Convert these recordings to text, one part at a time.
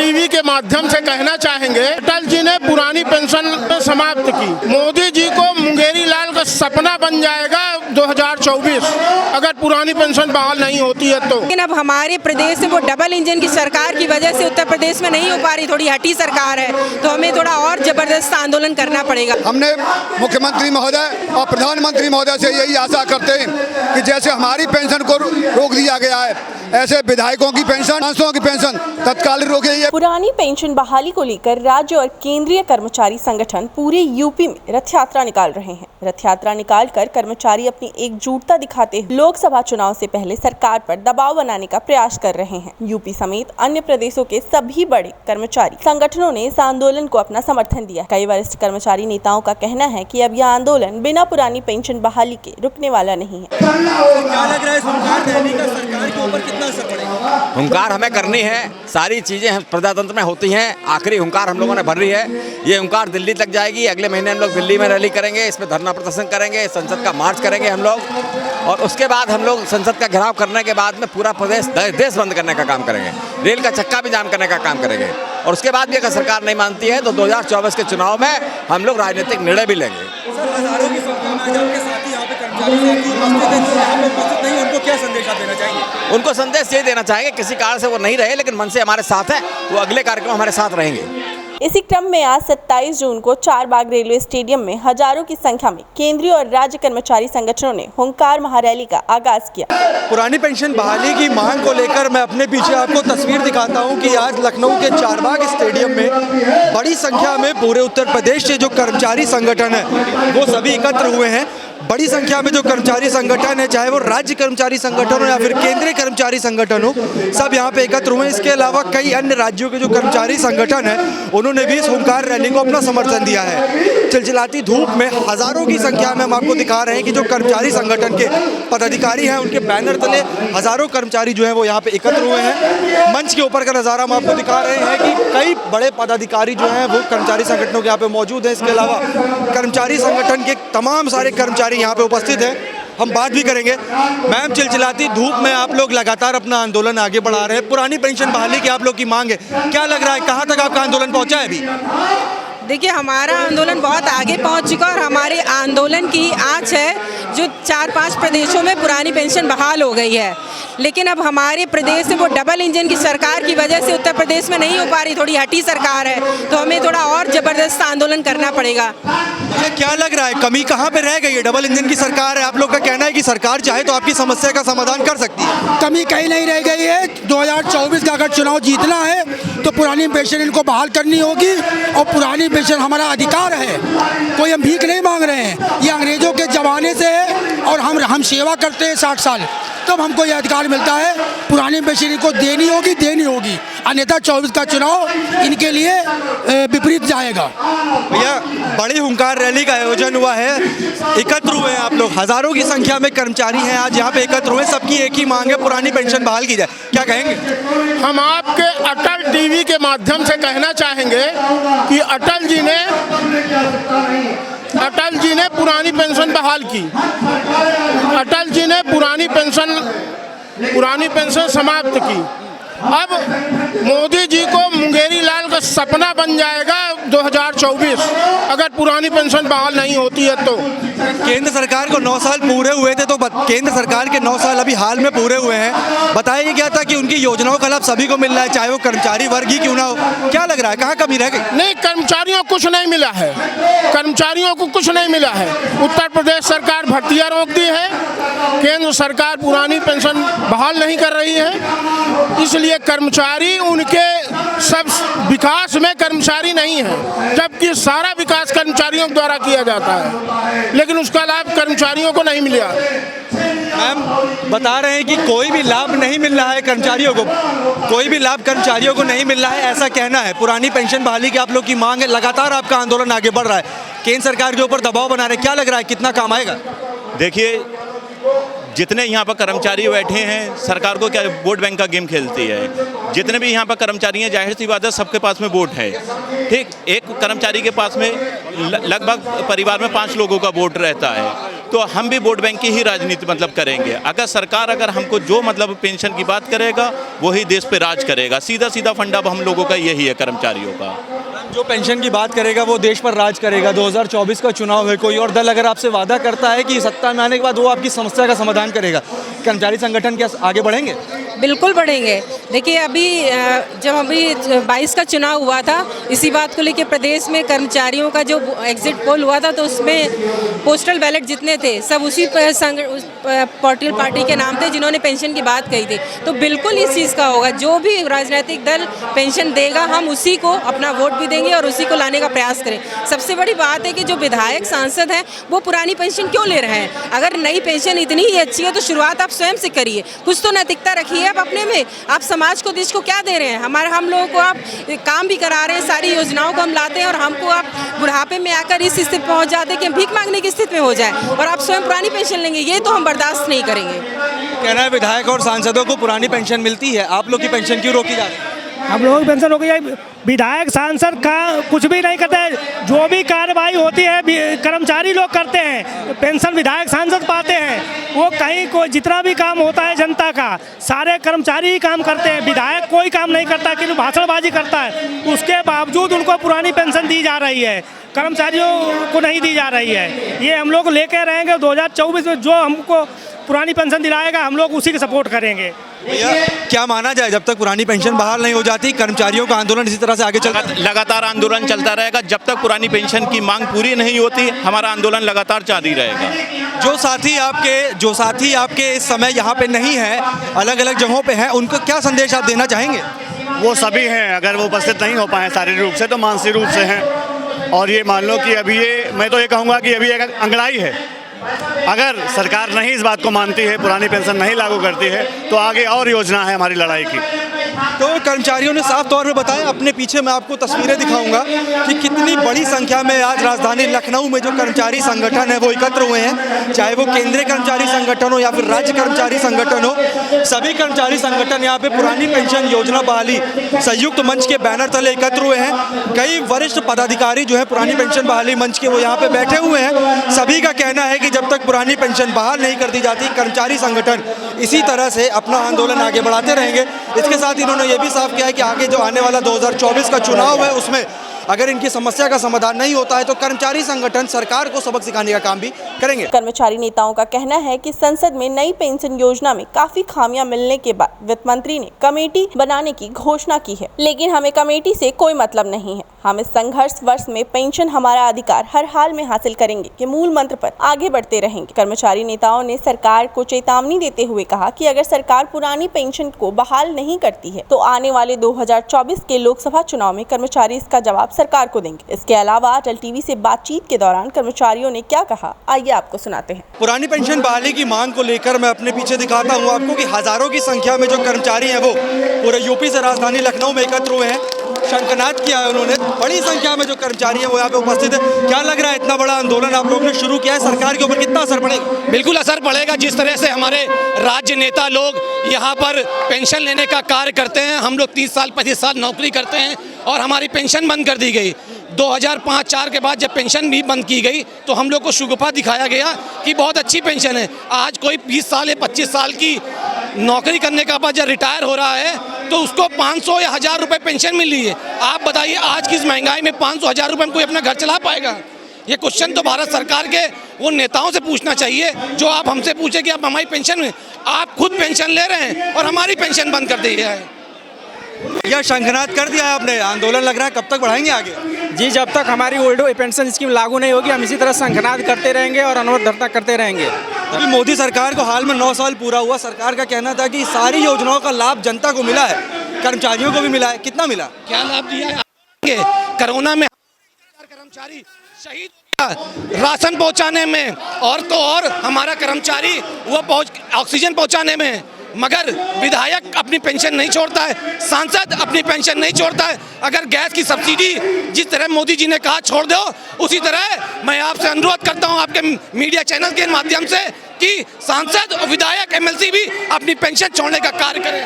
TV के माध्यम से कहना चाहेंगे, अटल जी ने पुरानी पेंशन समाप्त की। मोदी जी को मुंगेरी लाल का सपना बन जाएगा 2024 अगर पुरानी पेंशन बहाल नहीं होती है तो। लेकिन अब हमारे प्रदेश में वो डबल इंजन की सरकार की वजह से उत्तर प्रदेश में नहीं हो पा रही, थोड़ी हटी सरकार है, तो हमें थोड़ा और जबरदस्त आंदोलन करना पड़ेगा। हमने मुख्यमंत्री महोदय और प्रधानमंत्री महोदय से यही आशा करते हैं कि जैसे हमारी पेंशन को रोक दिया गया है, ऐसे विधायकों की पेंशन, सांसदों की पेंशन तत्काल रोक गई है। पुरानी पेंशन बहाली को लेकर राज्य और केंद्रीय कर्मचारी संगठन पूरे यूपी में रथ यात्रा निकाल रहे हैं। रथ यात्रा निकालकर कर्मचारी अपनी एकजुटता दिखाते हुए लोकसभा चुनाव से पहले सरकार पर दबाव बनाने का प्रयास कर रहे हैं। यूपी समेत अन्य प्रदेशों के सभी बड़े कर्मचारी संगठनों ने इस आंदोलन को अपना समर्थन दिया। कई वरिष्ठ कर्मचारी नेताओं का कहना है कि अब यह आंदोलन बिना पुरानी पेंशन बहाली के रुकने वाला नहीं है। क्या लग रहा है हुंकार देने का सरकार के ऊपर कितना असर पड़ेगा? हुंकार हमें करनी है, सारी चीजें प्रजातंत्र में होती हैं, आखिरी हुंकार हम लोगों ने भर रही है। ये हुंकार दिल्ली तक जाएगी। अगले महीने हम लोग दिल्ली में रैली करेंगे, इसमें धरना प्रदर्शन करेंगे, संसद का मार्च करेंगे हम लोग, और उसके बाद हम लोग संसद का घेराव करने के बाद में पूरा प्रदेश देश बंद करने का काम करेंगे, रेल का चक्का भी जाम करने का काम करेंगे। और उसके बाद भी अगर सरकार नहीं मानती है तो 2024 के चुनाव में हम लोग राजनीतिक निर्णय भी लेंगे। सर, हजारों की संख्या में आपके साथी यहाँ पे कर्मचारी साथी उपस्थित नहीं, उनको क्या संदेश आप देना चाहेंगे? उनको संदेश ये देना चाहेंगे, किसी कारण से वो नहीं रहे लेकिन मन से हमारे साथ हैं, वो अगले कार्यक्रम हमारे साथ रहेंगे। इसी क्रम में आज 27 जून को चारबाग रेलवे स्टेडियम में हजारों की संख्या में केंद्रीय और राज्य कर्मचारी संगठनों ने हुंकार महारैली का आगाज किया। पुरानी पेंशन बहाली की मांग को लेकर मैं अपने पीछे आपको तस्वीर दिखाता हूं कि आज लखनऊ के चारबाग स्टेडियम में बड़ी संख्या में पूरे उत्तर प्रदेश के जो कर्मचारी संगठन है वो सभी एकत्र हुए हैं। बड़ी संख्या में जो कर्मचारी संगठन है, चाहे वो राज्य कर्मचारी संगठन हो या फिर केंद्रीय कर्मचारी संगठन हो, सब यहाँ पे एकत्र हुए हैं। इसके अलावा कई अन्य राज्यों के जो कर्मचारी संगठन है उन्होंने भी इस हुंकार रैली को अपना समर्थन दिया है। चिलचिलाती धूप में हजारों की संख्या में हम आपको दिखा रहे हैं कि जो कर्मचारी संगठन के पदाधिकारी हैं उनके बैनर तले हजारों कर्मचारी जो है वो यहाँ पे एकत्र हुए हैं। मंच के ऊपर का नज़ारा हम आपको दिखा रहे हैं कि कई बड़े पदाधिकारी जो हैं वो कर्मचारी संगठनों के यहाँ पे मौजूद हैं। इसके अलावा कर्मचारी संगठन के तमाम सारे कर्मचारी यहाँ पे उपस्थित है, हम बात भी करेंगे। मैम, चिलचिलाती धूप में आप लोग लगातार अपना आंदोलन आगे बढ़ा रहे हैं, पुरानी पेंशन बहाली की आप लोग की मांग है, क्या लग रहा है कहाँ तक आपका आंदोलन पहुँचा है अभी? देखिए, हमारा आंदोलन बहुत आगे पहुंच चुका और हमारे आंदोलन की आँच है जो 4-5 प्रदेशों में पुरानी पेंशन बहाल हो गई है। लेकिन अब हमारे प्रदेश में वो डबल इंजन की सरकार की वजह से उत्तर प्रदेश में नहीं हो पा रही, थोड़ी हटी सरकार है, तो हमें थोड़ा और जबरदस्त आंदोलन करना पड़ेगा। क्या लग रहा है कमी कहाँ पे रह गई है? डबल इंजन की सरकार है, आप लोग का कहना है कि सरकार चाहे तो आपकी समस्या का समाधान कर सकती है। कमी कहीं नहीं रह गई है। 2024 का अगर चुनाव जीतना है तो पुरानी पेंशन इनको बहाल करनी होगी, और पुरानी पेंशन हमारा अधिकार है, कोई हम भीख नहीं मांग रहे हैं। ये अंग्रेजों के जमाने से है और हम सेवा करते हैं 60 साल, तब हमको ये अधिकार मिलता है। पुरानी पेंशन इनको देनी होगी, अन्यथा 24 का चुनाव इनके लिए विपरीत जाएगा। भैया, बड़ी हुंकार रैली का आयोजन हुआ है, एकत्र हुए हैं आप लोग, हजारों की संख्या में कर्मचारी हैं आज यहाँ पे एकत्र हुए, सबकी एक ही मांग है, पुरानी पेंशन बहाल की जाए, क्या कहेंगे? हम आपके अटल टीवी के माध्यम से कहना चाहेंगे कि अटल जी ने पुरानी पेंशन बहाल की, अटल जी ने पुरानी पेंशन समाप्त की। अब मोदी जी को मुंगेरी लाल का सपना बन जाएगा 2024 अगर पुरानी पेंशन बहाल नहीं होती है तो। केंद्र सरकार को 9 साल पूरे हुए थे, तो केंद्र सरकार के 9 साल अभी हाल में पूरे हुए हैं। बताया गया था कि उनकी योजनाओं का लाभ सभी को मिल रहा है, चाहे वो कर्मचारी वर्ग ही क्यों ना हो, क्या लग रहा है कहाँ कमी रह गई? नहीं, कर्मचारियों को कुछ नहीं मिला है, कर्मचारियों को कुछ नहीं मिला है। उत्तर प्रदेश सरकार भर्तियां रोक दी है, केंद्र सरकार पुरानी पेंशन बहाल नहीं कर रही है, इसलिए कर्मचारी उनके सब विकास में कर्मचारी नहीं है, जबकि सारा विकास कर्मचारियों द्वारा किया जाता है, लेकिन उसका लाभ कर्मचारियों को नहीं मिला। मैम बता रहे हैं कि कोई भी लाभ नहीं मिल रहा है कर्मचारियों को, कोई भी लाभ कर्मचारियों को नहीं मिल रहा है, ऐसा कहना है। पुरानी पेंशन बहाली की आप लोग की मांग है, लगातार आपका आंदोलन आगे बढ़ रहा है, केंद्र सरकार के ऊपर दबाव बना रहे हैं, क्या लग रहा है कितना काम आएगा? देखिए, जितने यहाँ पर कर्मचारी बैठे हैं, सरकार को क्या वोट बैंक का गेम खेलती है। जितने भी यहाँ पर कर्मचारी हैं, जाहिर सी बात है सबके पास में वोट है, ठीक। एक कर्मचारी के पास में लगभग परिवार में 5 लोगों का वोट रहता है, तो हम भी वोट बैंक की ही राजनीति मतलब करेंगे। अगर सरकार अगर हमको जो मतलब पेंशन की बात करेगा वही देश पे राज करेगा। सीधा सीधा फंडा हम लोगों का यही है, कर्मचारियों का। जो पेंशन की बात करेगा वो देश पर राज करेगा। 2024 का चुनाव है, कोई और दल अगर आपसे वादा करता है कि सत्ता में आने के बाद वो आपकी समस्या का समाधान करेगा, कर्मचारी संगठन क्या आगे बढ़ेंगे? बिल्कुल बढ़ेंगे। देखिए अभी जब अभी 22 का चुनाव हुआ था, इसी बात को लेकर प्रदेश में कर्मचारियों का जो एग्जिट पोल हुआ था तो उसमें पोस्टल बैलेट जितने थे सब उसी पॉलिटिकल पार्टी के नाम थे जिन्होंने पेंशन की बात कही थी। तो बिल्कुल इस चीज़ का होगा, जो भी राजनीतिक दल पेंशन देगा हम उसी को अपना वोट भी देंगे और उसी को लाने का प्रयास करें। सबसे बड़ी बात है कि जो विधायक सांसद हैं वो पुरानी पेंशन क्यों ले रहे हैं? अगर नई पेंशन इतनी ही अच्छी है तो शुरुआत आप स्वयं से करिए, कुछ तो नैतिकता रखिए आप अपने में। आप समाज को, देश को क्या दे रहे हैं? हम लोगों को आप काम भी करा रहे हैं, सारी योजनाओं को हम लाते हैं और हमको आप बुढ़ापे में आकर इस स्थिति पहुंच जाते हैं कि हम भीख मांगने की स्थिति में हो जाए और आप स्वयं पुरानी पेंशन लेंगे, ये तो हम बर्दाश्त नहीं करेंगे। कहना है विधायक और सांसदों को पुरानी पेंशन मिलती है, आप लोग की पेंशन क्यों रोकी जा रही है? हम लोगों की पेंशन हो गई है। विधायक सांसद का कुछ भी नहीं करते हैं, जो भी कार्रवाई होती है कर्मचारी लोग करते हैं, पेंशन विधायक सांसद पाते हैं। वो कहीं कोई जितना भी काम होता है जनता का सारे कर्मचारी ही काम करते हैं, विधायक कोई काम नहीं करता, कि भाषणबाजी करता है। उसके बावजूद उनको पुरानी पेंशन दी जा रही है, कर्मचारियों को नहीं दी जा रही है। ये हम लोग लेके रहेंगे। 2024 में जो हमको पुरानी पेंशन दिलाएगा हम लोग उसी के सपोर्ट करेंगे। भैया क्या माना जाए, जब तक पुरानी पेंशन बहाल नहीं हो जाती कर्मचारियों का आंदोलन इसी तरह से आगे चलता है? लगातार आंदोलन चलता रहेगा जब तक पुरानी पेंशन की मांग पूरी नहीं होती। हमारा आंदोलन लगातार जारी रहेगा। जो साथी आपके इस समय यहाँ पे नहीं है, अलग अलग जगहों पे हैं, उनको क्या संदेश आप देना चाहेंगे? वो सभी हैं, अगर वो उपस्थित नहीं हो पाए शारीरिक रूप से तो मानसिक रूप से हैं। और ये मान लो कि अभी मैं तो ये कहूँगा कि अभी एक अंगड़ाई है। अगर सरकार नहीं इस बात को मानती है, पुरानी पेंशन नहीं लागू करती है, तो आगे और योजना है हमारी लड़ाई की। तो कर्मचारियों ने साफ तौर पे बताया, अपने पीछे मैं आपको तस्वीरें दिखाऊंगा कि कितनी बड़ी संख्या में आज राजधानी लखनऊ में जो कर्मचारी संगठन है वो एकत्र हुए हैं। चाहे वो केंद्रीय कर्मचारी संगठन हो या फिर राज्य कर्मचारी संगठन हो, सभी कर्मचारी संगठन यहाँ पे पुरानी पेंशन योजना बहाली संयुक्त मंच के बैनर तले एकत्र हुए हैं। कई वरिष्ठ पदाधिकारी जो है पुरानी पेंशन बहाली मंच के वो यहाँ पे बैठे हुए हैं। सभी का कहना है कि जब तक पुरानी पेंशन बहाल नहीं कर दी जाती, कर्मचारी संगठन इसी तरह से अपना आंदोलन आगे बढ़ाते रहेंगे। इसके साथ इन्होंने ये भी साफ किया है कि आगे जो आने वाला 2024 का चुनाव है उसमें अगर इनकी समस्या का समाधान नहीं होता है तो कर्मचारी संगठन सरकार को सबक सिखाने का काम भी करेंगे। कर्मचारी नेताओं का कहना है कि संसद में नई पेंशन योजना में काफी खामियां मिलने के बाद वित्त मंत्री ने कमेटी बनाने की घोषणा की है, लेकिन हमें कमेटी से कोई मतलब नहीं है। हम इस संघर्ष वर्ष में पेंशन हमारा अधिकार हर हाल में हासिल करेंगे के मूल मंत्र पर आगे बढ़ते रहेंगे। कर्मचारी नेताओं ने सरकार को चेतावनी देते हुए कहा कि अगर सरकार पुरानी पेंशन को बहाल नहीं करती है तो आने वाले 2024 के लोकसभा चुनाव में कर्मचारी इसका जवाब सरकार को देंगे। इसके अलावा अटल टीवी से बातचीत के दौरान कर्मचारियों ने क्या कहा, आइए आपको सुनाते हैं। पुरानी पेंशन बहाली की मांग को लेकर मैं अपने पीछे दिखाता हूँ आपको कि हजारों की संख्या में जो कर्मचारी हैं वो पूरे यूपी से राजधानी लखनऊ में एकत्र हुए हैं। शंखनाद किया है उन्होंने, बड़ी संख्या में जो कर्मचारी हैं वो यहाँ पे उपस्थित है। क्या लग रहा है, इतना बड़ा आंदोलन आप लोगों ने शुरू किया है, सरकार के ऊपर कितना असर पड़ेगा? बिल्कुल असर पड़ेगा। जिस तरह से हमारे राज्य नेता लोग यहाँ पर पेंशन लेने का कार्य करते हैं, हम लोग 30 साल 25 साल नौकरी करते हैं और हमारी पेंशन बंद कर दी गई। 2005-4 के बाद जब पेंशन भी बंद की गई तो हम लोग को शुगुफा दिखाया गया कि बहुत अच्छी पेंशन है। आज कोई 20 साल या 25 साल की नौकरी करने के बाद जब रिटायर हो रहा है तो उसको 500 या 1000 रुपये पेंशन मिल रही है। आप बताइए आज की इस महंगाई में 500-1000 रुपये में कोई अपना घर चला पाएगा? ये क्वेश्चन तो भारत सरकार के वो नेताओं से पूछना चाहिए जो आप हमसे पूछे कि आप हमारी पेंशन में, आप खुद पेंशन ले रहे हैं और हमारी पेंशन बंद कर दी है। यह शंखनाद कर दिया है आपने, आंदोलन लग रहा है, कब तक बढ़ाएंगे आगे? जी, जब तक हमारी ओल्ड पेंशन स्कीम लागू नहीं होगी हम इसी तरह शंखनाद करते रहेंगे और अनवरत धरना करते रहेंगे। अभी मोदी सरकार को हाल में 9 साल पूरा हुआ, सरकार का कहना था कि सारी योजनाओं का लाभ जनता को मिला है, कर्मचारियों को भी मिला है। कितना मिला, क्या लाभ दिया है? कोरोना में कर्मचारी शहीद राशन पहुंचाने में और तो और हमारा कर्मचारी वो ऑक्सीजन पहुंचाने में, मगर विधायक अपनी पेंशन नहीं छोड़ता है, सांसद अपनी पेंशन नहीं छोड़ता है। अगर गैस की सब्सिडी जिस तरह मोदी जी ने कहा छोड़ दो, उसी तरह मैं आपसे अनुरोध करता हूं आपके मीडिया चैनल के माध्यम से कि सांसद और विधायक MLC भी अपनी पेंशन छोड़ने का कार्य करें।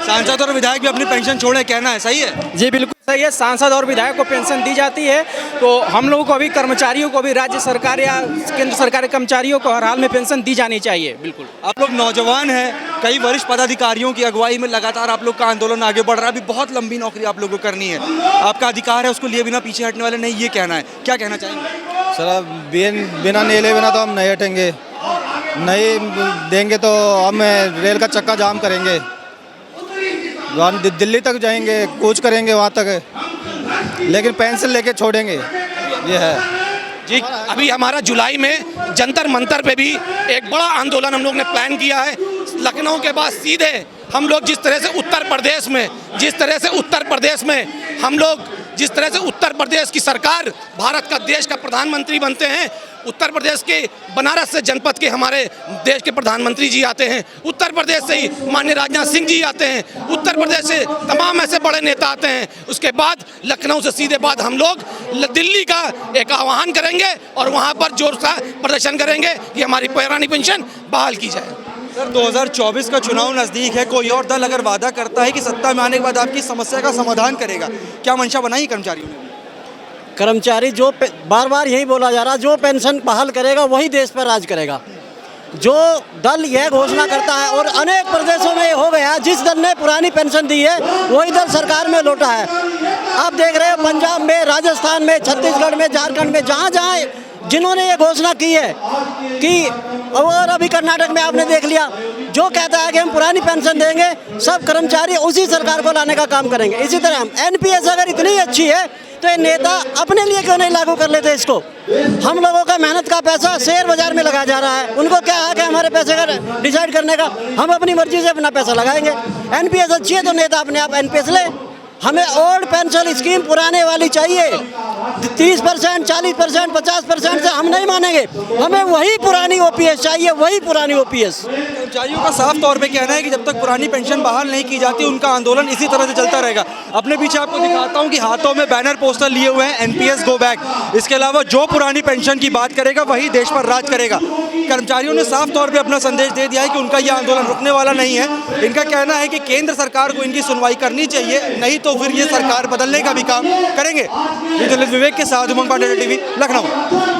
सांसद और विधायक भी अपनी पेंशन छोड़े, कहना है सही है? जी बिल्कुल सही है। सांसद और विधायक को पेंशन दी जाती है, तो हम लोगों को भी, कर्मचारियों को भी, राज्य सरकार या केंद्र सरकार के कर्मचारियों को हर हाल में पेंशन दी जानी चाहिए। बिल्कुल। आप लोग नौजवान हैं, कई वरिष्ठ पदाधिकारियों की अगुवाई में लगातार आप लोग का आंदोलन आगे बढ़ रहा है। अभी बहुत लंबी नौकरी आप लोगों को करनी है, आपका अधिकार है, उसको लिए बिना पीछे हटने वाले नहीं, ये कहना है। क्या कहना चाहेंगे? सर अब बिना नहीं ले बिना तो हम नहीं हटेंगे, नहीं देंगे तो हम रेल का चक्का जाम करेंगे, दिल्ली तक जाएंगे, कूच करेंगे वहाँ तक, लेकिन पेंशन लेके छोड़ेंगे, ये है जी। अभी हमारा जुलाई में जंतर मंतर पे भी एक बड़ा आंदोलन हम लोग ने प्लान किया है। लखनऊ के बाद सीधे हम लोग जिस तरह से उत्तर प्रदेश की सरकार, भारत का देश का प्रधानमंत्री बनते हैं, उत्तर प्रदेश के बनारस से जनपद के हमारे देश के प्रधानमंत्री जी आते हैं, उत्तर प्रदेश से ही माननीय राजनाथ सिंह जी आते हैं, उत्तर प्रदेश से तमाम ऐसे बड़े नेता आते हैं। उसके बाद लखनऊ से सीधे बाद हम लोग दिल्ली का एक आह्वान करेंगे और वहाँ पर जोर से प्रदर्शन करेंगे कि हमारी पुरानी पेंशन बहाल की जाए। सर 2024 का चुनाव नज़दीक है, कोई और दल अगर वादा करता है कि सत्ता में आने के बाद आपकी समस्या का समाधान करेगा, क्या मंशा बनाई कर्मचारियों ने? कर्मचारी जो बार बार यही बोला जा रहा, जो पेंशन बहाल करेगा वही देश पर राज करेगा। जो दल यह घोषणा करता है, और अनेक प्रदेशों में ये हो गया, जिस दल ने पुरानी पेंशन दी है वही दल सरकार में लौटा है। आप देख रहे हो पंजाब में, राजस्थान में, छत्तीसगढ़ में, झारखंड में, जहाँ जहाँ जिन्होंने ये घोषणा की है कि, और अभी कर्नाटक में आपने देख लिया, जो कहता है कि हम पुरानी पेंशन देंगे, सब कर्मचारी उसी सरकार को लाने का काम करेंगे। इसी तरह हम एनपीएस अगर इतनी अच्छी है तो ये नेता अपने लिए क्यों नहीं लागू कर लेते इसको? हम लोगों का मेहनत का पैसा शेयर बाजार में लगाया जा रहा है, उनको क्या है कि हमारे पैसे का डिसाइड करने का, हम अपनी मर्जी से अपना पैसा लगाएंगे। एनपीएस अच्छी है तो नेता अपने आप एनपीएस ले। हमें ओल्ड पेंशन स्कीम पुराने वाली चाहिए, 30%, 40%, 50% से हम नहीं मानेंगे, हमें वही पुरानी ओपीएस चाहिए, वही पुरानी ओपीएस। कर्मचारियों का साफ तौर पे कहना है कि जब तक पुरानी पेंशन बहाल नहीं की जाती, उनका आंदोलन इसी तरह से चलता रहेगा। अपने पीछे आपको दिखाता हूं कि हाथों में बैनर पोस्टर लिए हुए हैं, एनपीएस गो बैक। इसके अलावा जो पुरानी पेंशन की बात करेगा वही देश पर राज करेगा। कर्मचारियों ने साफ तौर पर अपना संदेश दे दिया है कि उनका यह आंदोलन रुकने वाला नहीं है। इनका कहना है कि केंद्र सरकार को इनकी सुनवाई करनी चाहिए, नहीं तो फिर ये सरकार बदलने का भी काम करेंगे। विवेक के साथ उमंग पांडे, टीवी, लखनऊ।